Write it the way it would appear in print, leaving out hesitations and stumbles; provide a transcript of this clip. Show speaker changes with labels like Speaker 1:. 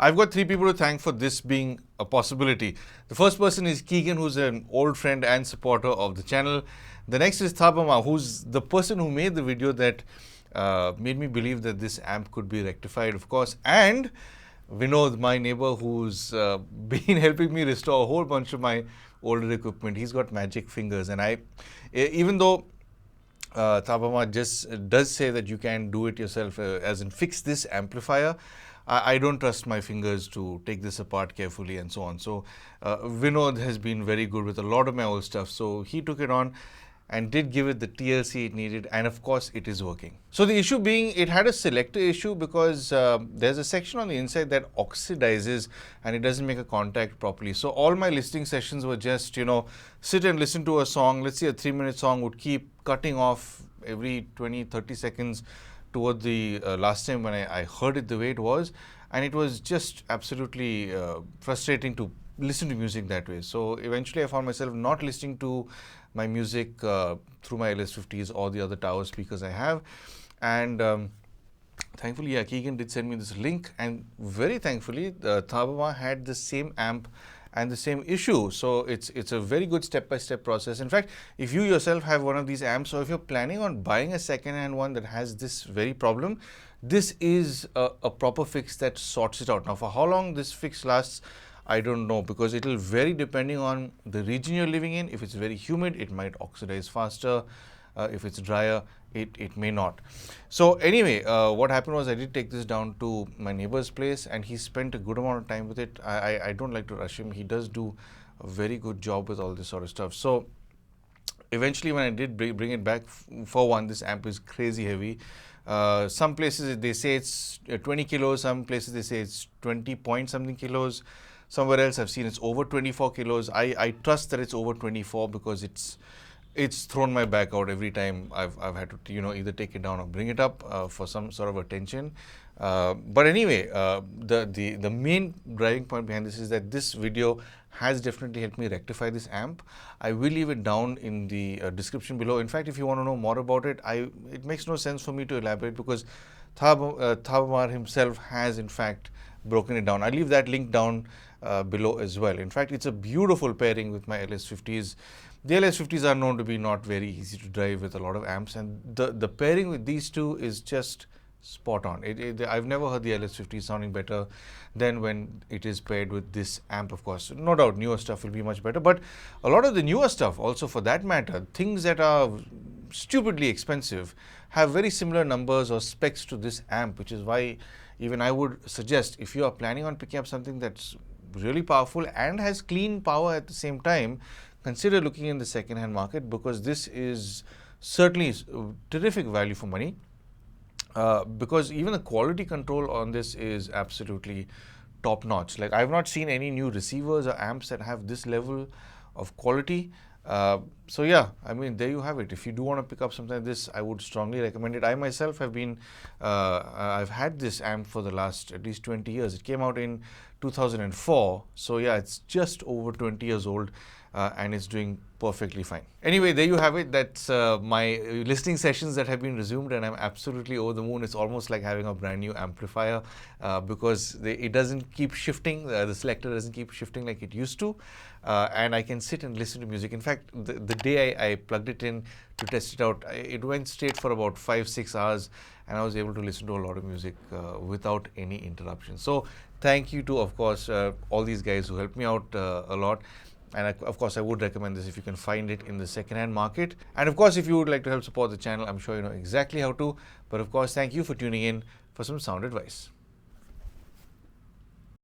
Speaker 1: I've got three people to thank for this being a possibility. The first person is Keegan, who's an old friend and supporter of the channel. The next is Thabama, who's the person who made the video that made me believe that this amp could be rectified, of course. And Vinod, my neighbor, who's been helping me restore a whole bunch of my older equipment. He's got magic fingers, and even though Thabama just does say that you can do it yourself, as in fix this amplifier, I don't trust my fingers to take this apart carefully and so on. So Vinod has been very good with a lot of my old stuff. So he took it on and did give it the TLC it needed, and of course it is working. So the issue being, it had a selector issue because there's a section on the inside that oxidizes and it doesn't make a contact properly. So all my listening sessions were just, sit and listen to a song. Let's say a 3-minute song would keep cutting off every 20-30 seconds toward the last time when I heard it the way it was, and it was just absolutely frustrating to listen to music that way. So eventually I found myself not listening to my music through my LS50s or the other tower speakers I have. And thankfully, Keegan did send me this link, and very thankfully, Thabama had the same amp and the same issue. So it's a very good step-by-step process. In fact, if you yourself have one of these amps, or if you're planning on buying a second-hand one that has this very problem, this is a proper fix that sorts it out. Now, for how long this fix lasts, I don't know, because it will vary depending on the region you're living in. If it's very humid, it might oxidize faster. If it's drier, it may not. So anyway, what happened was I did take this down to my neighbor's place, and he spent a good amount of time with it. I don't like to rush him. He does do a very good job with all this sort of stuff. So eventually when I did bring it back, for one, this amp is crazy heavy. Some places they say it's 20 kilos, some places they say it's 20 point something kilos. Somewhere else I've seen it's over 24 kilos. I trust that it's over 24 because it's thrown my back out every time I've had to either take it down or bring it up for some sort of attention. But anyway, the main driving point behind this is that this video has definitely helped me rectify this amp. I will leave it down in the description below. In fact, if you want to know more about it, it makes no sense for me to elaborate because Thabamar himself has in fact broken it down. I'll leave that link down below as well. In fact, it's a beautiful pairing with my LS50s. The LS50s are known to be not very easy to drive with a lot of amps, and the pairing with these two is just spot on. I've never heard the LS50 sounding better than when it is paired with this amp, of course. No doubt newer stuff will be much better, but a lot of the newer stuff also, for that matter, things that are stupidly expensive have very similar numbers or specs to this amp, which is why even I would suggest, if you are planning on picking up something that's really powerful and has clean power at the same time, consider looking in the second-hand market, because this is certainly terrific value for money. Because even the quality control on this is absolutely top-notch. Like, I've not seen any new receivers or amps that have this level of quality. So yeah, I mean, there you have it. If you do want to pick up something like this, I would strongly recommend it. I myself have been, I've had this amp for the last at least 20 years. It came out in 2004. So yeah, it's just over 20 years old. And it's doing perfectly fine. Anyway, there you have it. That's my listening sessions that have been resumed, and I'm absolutely over the moon. It's almost like having a brand new amplifier because it doesn't keep shifting. The selector doesn't keep shifting like it used to, and I can sit and listen to music. In fact, the day I plugged it in to test it out, it went straight for about 5-6 hours, and I was able to listen to a lot of music without any interruption. So thank you to, of course, all these guys who helped me out a lot. And of course, I would recommend this if you can find it in the second-hand market. And of course, if you would like to help support the channel, I'm sure you know exactly how to. But of course, thank you for tuning in for some sound advice.